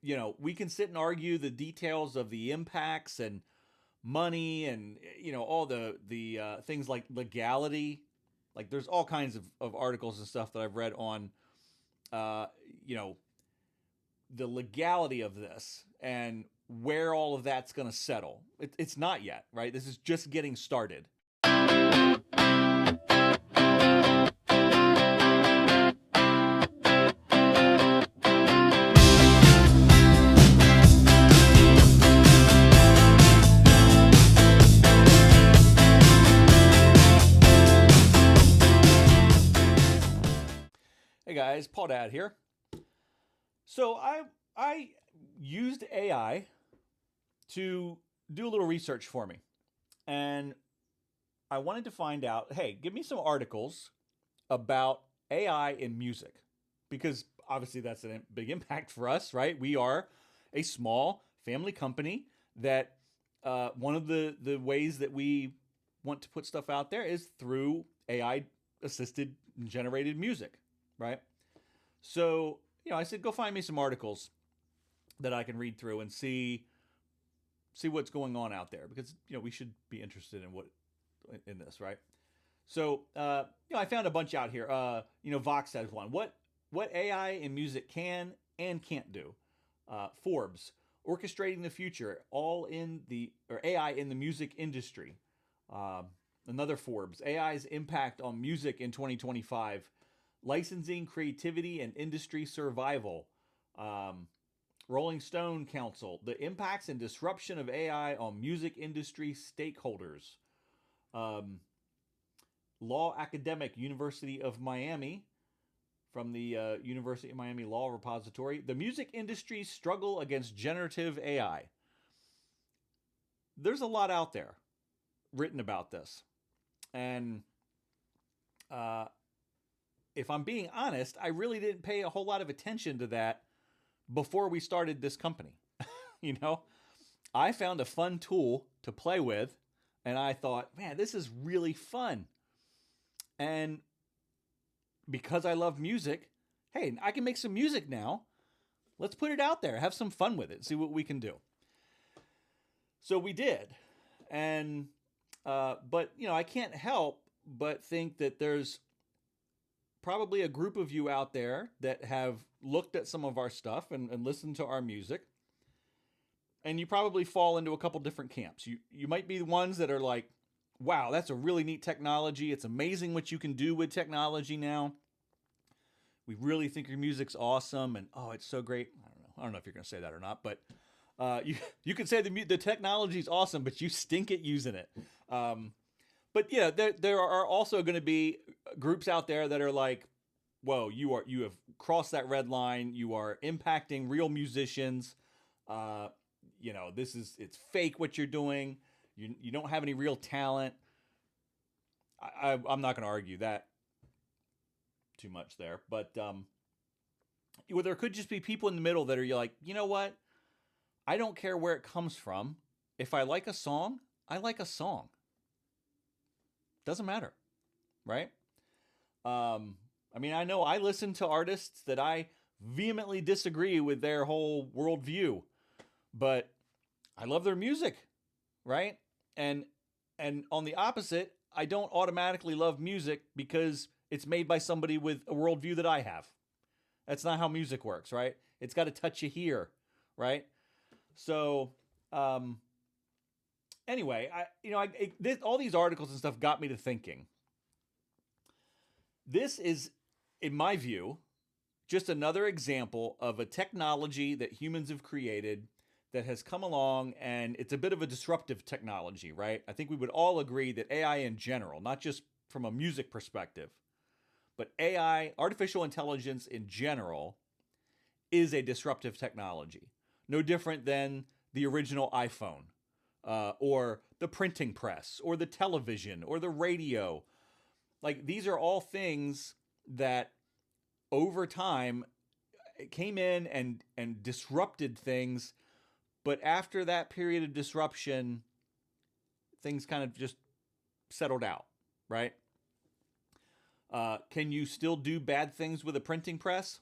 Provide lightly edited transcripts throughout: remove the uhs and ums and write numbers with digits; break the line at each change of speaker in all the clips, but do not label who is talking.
we can sit and argue the details of the impacts and money and all the things like legality. Like there's all kinds of articles and stuff that I've read on uh, you know the legality of this and where all of that's going to settle. It's not yet, right? This is just getting started. Hey guys, Pawdad here. So I used AI to do a little research for me, and I wanted to find out. Hey, give me some articles about AI in music, because obviously that's a big impact for us, right? We are a small family company that one of the ways that we want to put stuff out there is through AI assisted generated music, right? So, I said, go find me some articles that I can read through and see what's going on out there, because we should be interested in this, right? So, I found a bunch out here. Vox has one. What AI in music can and can't do. Forbes, orchestrating the future, AI in the music industry. Another Forbes, AI's impact on music in 2025. Licensing, creativity, and industry survival. Rolling Stone Council, the impacts and disruption of AI on music industry stakeholders. Law Academic, University of Miami, from the University of Miami Law Repository. The music industry's struggle against generative AI. There's a lot out there written about this. And if I'm being honest, I really didn't pay a whole lot of attention to that before we started this company. I found a fun tool to play with, and I thought, man, this is really fun. And because I love music, hey, I can make some music now. Let's put it out there, have some fun with it, see what we can do. So we did. And, but, I can't help but think that there's probably a group of you out there that have looked at some of our stuff and listened to our music. And you probably fall into a couple different camps. You might be the ones that are like, wow, that's a really neat technology. It's amazing what you can do with technology now. We really think your music's awesome, and oh, it's so great. I don't know if you're going to say that or not, but you could say the technology's awesome, but you stink at using it. But there are also going to be groups out there that are like, whoa, you have crossed that red line. You are impacting real musicians. It's fake what you're doing. You don't have any real talent. I'm not going to argue that too much there, but there could just be people in the middle that are like, you know what? I don't care where it comes from. If I like a song, I like a song. Doesn't matter, right? I know I listen to artists that I vehemently disagree with their whole worldview, but I love their music, right? And on the opposite, I don't automatically love music because it's made by somebody with a worldview that I have. That's not how music works, right? It's got to touch you here, right? So, anyway, all these articles and stuff got me to thinking. This is, in my view, just another example of a technology that humans have created that has come along, and it's a bit of a disruptive technology, right? I think we would all agree that AI in general, not just from a music perspective, but AI, artificial intelligence in general, is a disruptive technology. No different than the original iPhone, or the printing press, or the television, or the radio. Like, these are all things that over time came in and disrupted things. But after that period of disruption, things kind of just settled out, right? Can you still do bad things with a printing press?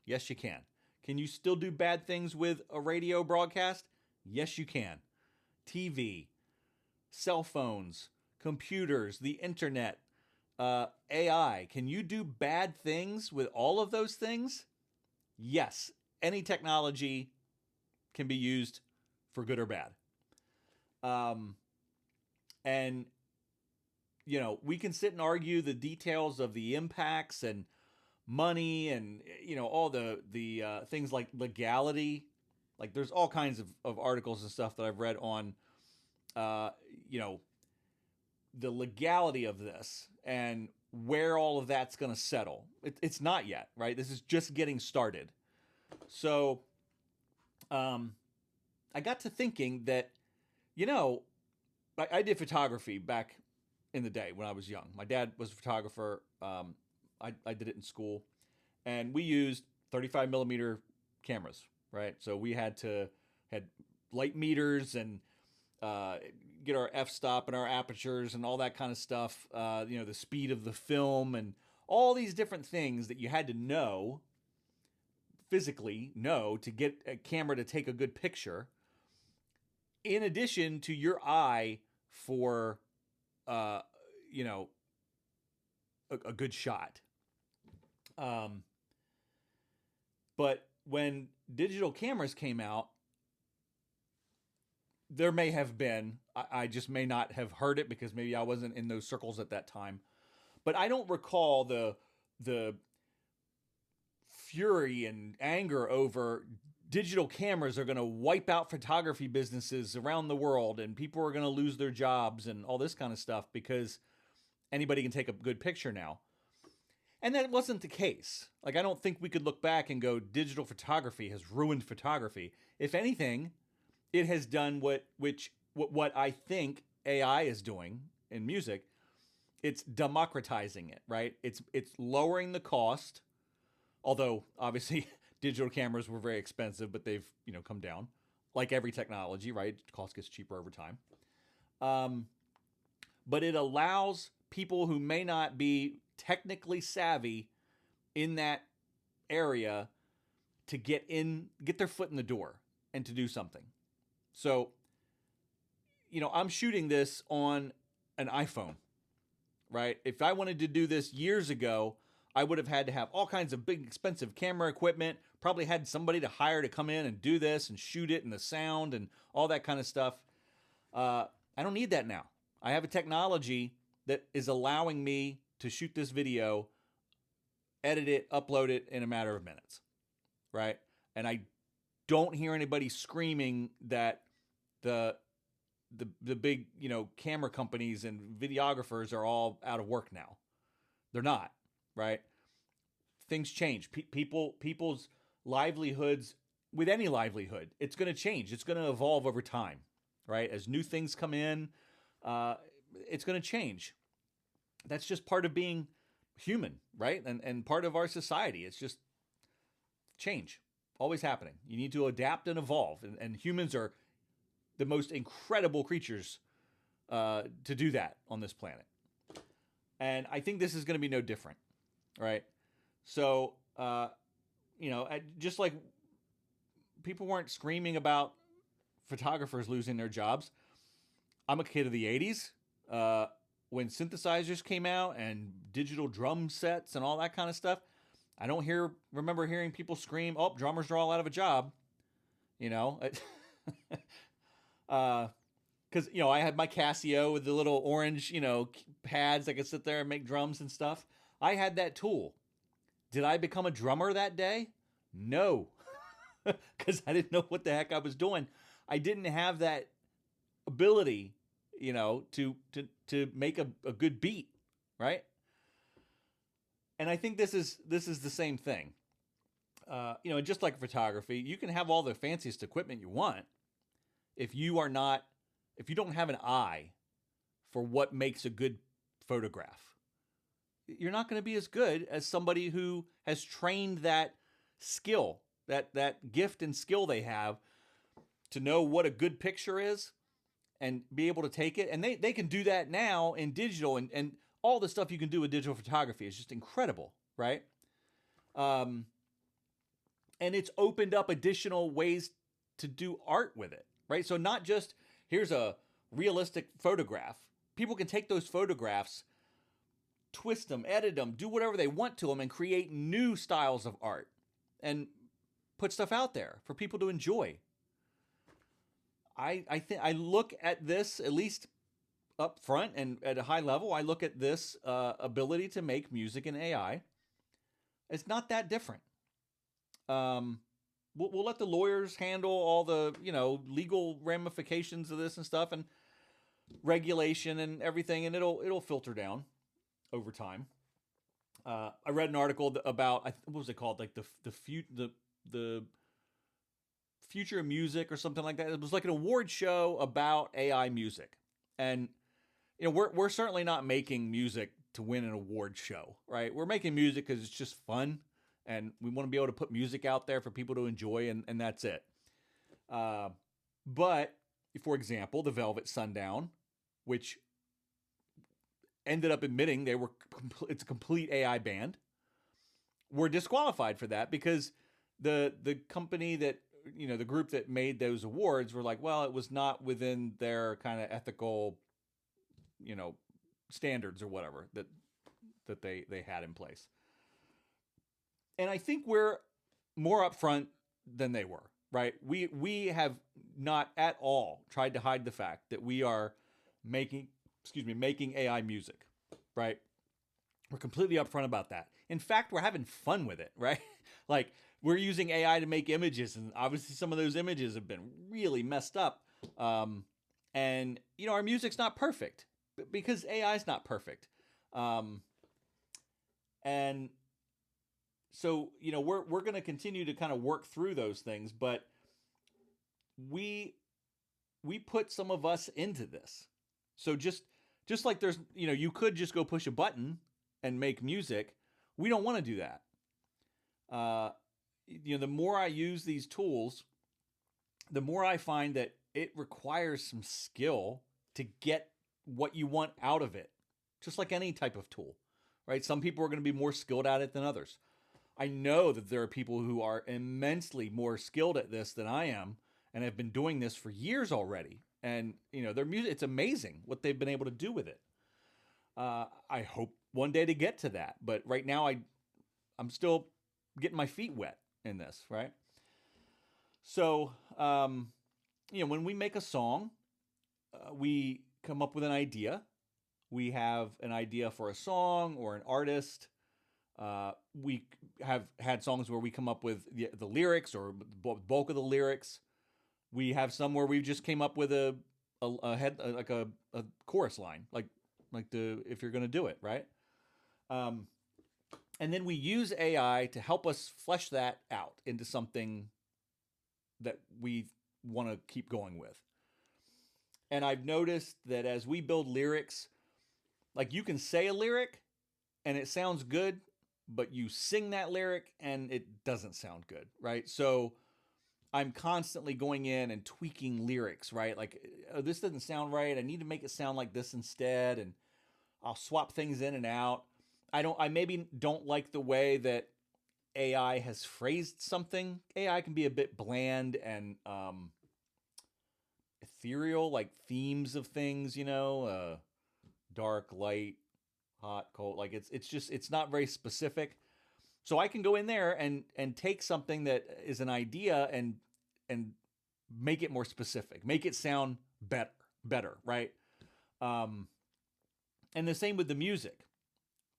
Yes, you can. Can you still do bad things with a radio broadcast? Yes, you can. TV, cell phones, computers, the internet, AI. Can you do bad things with all of those things? Yes. Any technology can be used for good or bad. And, we can sit and argue the details of the impacts and money and, all the things like legality. Like there's all kinds of articles and stuff that I've read on, the legality of this and where all of that's going to settle. It's not yet, right? This is just getting started. So I got to thinking that, I did photography back in the day when I was young. My dad was a photographer. I did it in school. And we used 35 millimeter cameras, right? So we had light meters and get our f-stop and our apertures and all that kind of stuff, the speed of the film and all these different things that you had to physically know to get a camera to take a good picture, in addition to your eye for, a good shot. But when digital cameras came out, there may have been, I just may not have heard it because maybe I wasn't in those circles at that time, but I don't recall the fury and anger over digital cameras are going to wipe out photography businesses around the world and people are going to lose their jobs and all this kind of stuff because anybody can take a good picture now. And that wasn't the case. Like, I don't think we could look back and go, digital photography has ruined photography. If anything, it has done what I think AI is doing in music. It's democratizing it, right? It's lowering the cost. Although obviously digital cameras were very expensive, but they've, come down. Like every technology, right? Cost gets cheaper over time. But it allows people who may not be technically savvy in that area to get their foot in the door and to do something. So, I'm shooting this on an iPhone, right? If I wanted to do this years ago, I would have had to have all kinds of big, expensive camera equipment, probably had somebody to hire to come in and do this and shoot it and the sound and all that kind of stuff. I don't need that now. I have a technology that is allowing me to shoot this video, edit it, upload it in a matter of minutes, right? And I don't hear anybody screaming that the big, camera companies and videographers are all out of work now. They're not, right? Things change. People's livelihoods, with any livelihood, it's going to change. It's going to evolve over time, right? As new things come in, it's going to change. That's just part of being human, right? And part of our society. It's just change, always happening. You need to adapt and evolve. And humans are the most incredible creatures to do that on this planet. And I think this is going to be no different, right? So, just like people weren't screaming about photographers losing their jobs. I'm a kid of the 80s. When synthesizers came out and digital drum sets and all that kind of stuff, I don't remember hearing people scream, "Oh, drummers are all out of a job." Because I had my Casio with the little orange, pads. I could sit there and make drums and stuff. I had that tool. Did I become a drummer that day? No, because I didn't know what the heck I was doing. I didn't have that ability, to make a good beat, right? And I think this is the same thing. And just like photography, you can have all the fanciest equipment you want. If you don't have an eye for what makes a good photograph, you're not going to be as good as somebody who has trained that skill, that gift and skill they have to know what a good picture is and be able to take it. And they can do that now in digital, and all the stuff you can do with digital photography is just incredible, right? And it's opened up additional ways to do art with it, right? So not just here's a realistic photograph. People can take those photographs, twist them, edit them, do whatever they want to them, and create new styles of art and put stuff out there for people to enjoy. I think I look at this, at least up front and at a high level, I look at this ability to make music in AI. It's not that different. We'll let the lawyers handle all the legal ramifications of this and stuff, and regulation and everything, and it'll filter down over time. I read an article about what was it called, like the future of music or something like that. It was like an award show about AI music, and we're certainly not making music to win an award show, right? We're making music because it's just fun, and we want to be able to put music out there for people to enjoy, and that's it. But for example, the Velvet Sundown, which ended up admitting it's a complete AI band, were disqualified for that because the company that the group that made those awards were like, well, it was not within their kind of ethical standards or whatever that they had in place. And I think we're more upfront than they were, right? We have not at all tried to hide the fact that we are making AI music, right? We're completely upfront about that. In fact, we're having fun with it, right? Like, we're using AI to make images, and obviously some of those images have been really messed up. And our music's not perfect because AI is not perfect. And so, we're going to continue to kind of work through those things, but we put some of us into this. So just like there's, you could just go push a button and make music. We don't want to do that. The more I use these tools, the more I find that it requires some skill to get what you want out of it, just like any type of tool, right? Some people are going to be more skilled at it than others. I know that there are people who are immensely more skilled at this than I am and have been doing this for years already. And, their music, it's amazing what they've been able to do with it. I hope one day to get to that. But right now, I'm still getting my feet wet in this, right? So, when we make a song, we come up with an idea. We have an idea for a song or an artist. We have had songs where we come up with the lyrics or the bulk of the lyrics. We have some where we just came up with a chorus line, like if you're going to do it, right? And then we use AI to help us flesh that out into something that we want to keep going with. And I've noticed that as we build lyrics, like you can say a lyric and it sounds good, but you sing that lyric and it doesn't sound good, right? So I'm constantly going in and tweaking lyrics, right? Like, oh, this doesn't sound right. I need to make it sound like this instead. And I'll swap things in and out. I maybe don't like the way that AI has phrased something. AI can be a bit bland and ethereal, like themes of things, dark, light, hot, cold. Like it's not very specific. So I can go in there and take something that is an idea and make it more specific, make it sound better, right? And the same with the music,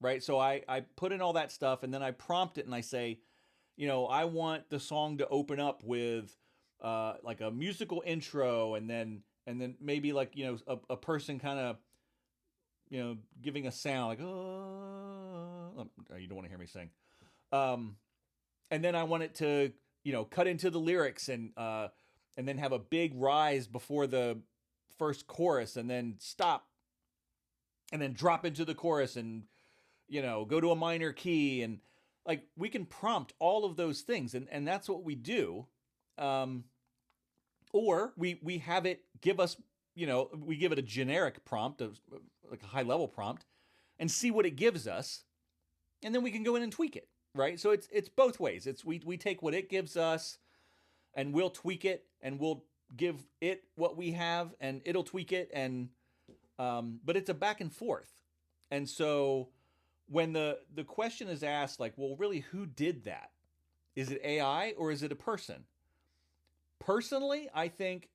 right? So I put in all that stuff and then I prompt it and I say, I want the song to open up with like a musical intro and then maybe like, a person kind of, giving a sound like, oh, you don't want to hear me sing. And then I want it to, cut into the lyrics and then have a big rise before the first chorus and then stop and then drop into the chorus and, go to a minor key. And like, we can prompt all of those things. And that's what we do. Or we have it give us, we give it a generic prompt, like a high level prompt, and see what it gives us. And then we can go in and tweak it. right? So it's both ways. It's we take what it gives us and we'll tweak it and we'll give it what we have and it'll tweak it and but it's a back and forth. And so when the question is asked, like, well, really, who did that? Is it AI or is it a person? Personally, I think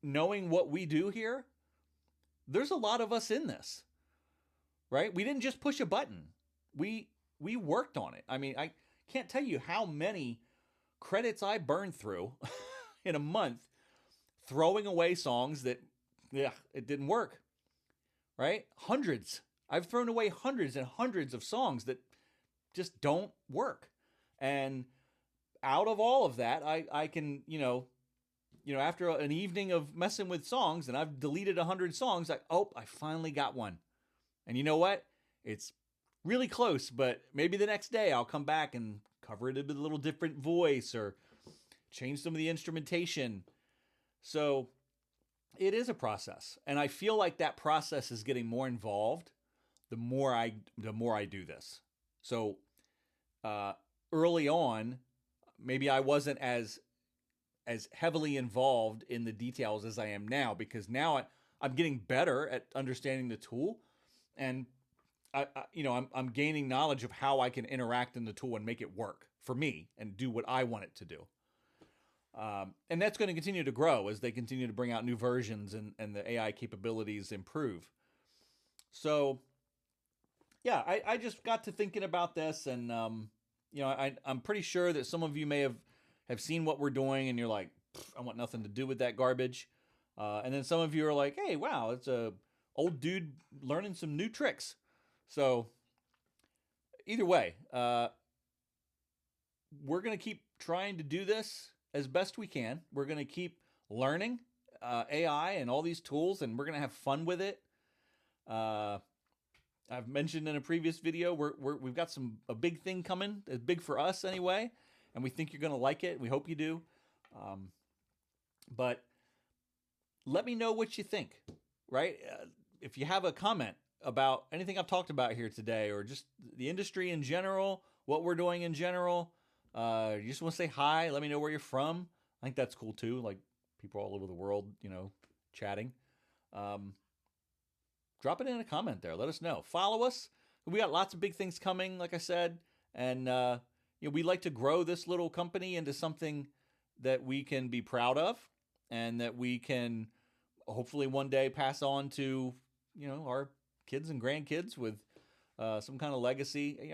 knowing what we do here, there's a lot of us in this, right? We didn't just push a button. We worked on it. I mean, I can't tell you how many credits I burned through in a month throwing away songs that, yeah, it didn't work, right? Hundreds. I've thrown away hundreds and hundreds of songs that just don't work. And out of all of that, I can, after an evening of messing with songs and I've deleted 100 songs, I finally got one. And you know what? It's really close, but maybe the next day I'll come back and cover it with a little different voice or change some of the instrumentation. So it is a process. And I feel like that process is getting more involved the more I do this. So early on, maybe I wasn't as heavily involved in the details as I am now, because now I'm getting better at understanding the tool, and I'm gaining knowledge of how I can interact in the tool and make it work for me and do what I want it to do. And that's going to continue to grow as they continue to bring out new versions and the AI capabilities improve. So, yeah, I just got to thinking about this, and I'm pretty sure that some of you may have seen what we're doing, and you're like, I want nothing to do with that garbage. And then some of you are like, hey, wow, it's a old dude learning some new tricks. So either way, we're going to keep trying to do this as best we can. We're going to keep learning AI and all these tools, and we're going to have fun with it. I've mentioned in a previous video, we've got a big thing coming. It's big for us anyway, and we think you're going to like it. We hope you do. But let me know what you think, right? If you have a comment about anything I've talked about here today, or just the industry in general, what we're doing in general, you just want to say hi, let me know where you're from. I think that's cool too. Like people all over the world, chatting. Drop it in a comment there. Let us know. Follow us. We got lots of big things coming, like I said. And we like to grow this little company into something that we can be proud of and that we can hopefully one day pass on to, our kids and grandkids with some kind of legacy.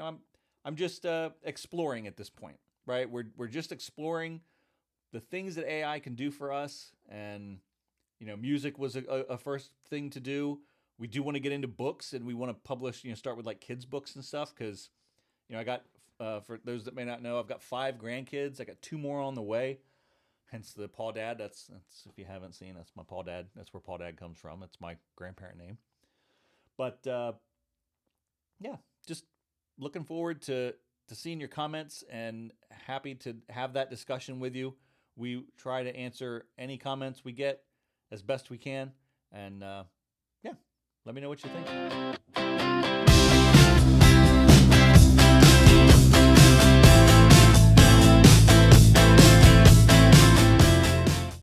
I'm just exploring at this point, right? We're just exploring the things that AI can do for us. And, music was a first thing to do. We do want to get into books, and we want to publish, start with like kids books and stuff. Cause I got, for those that may not know, I've got 5 grandkids. I got 2 more on the way. Hence the Pawdad. That's if you haven't seen, that's my Pawdad. That's where Pawdad comes from. It's my grandparent name. But yeah, just looking forward to seeing your comments and happy to have that discussion with you. We try to answer any comments we get as best we can. And yeah, let me know what you think.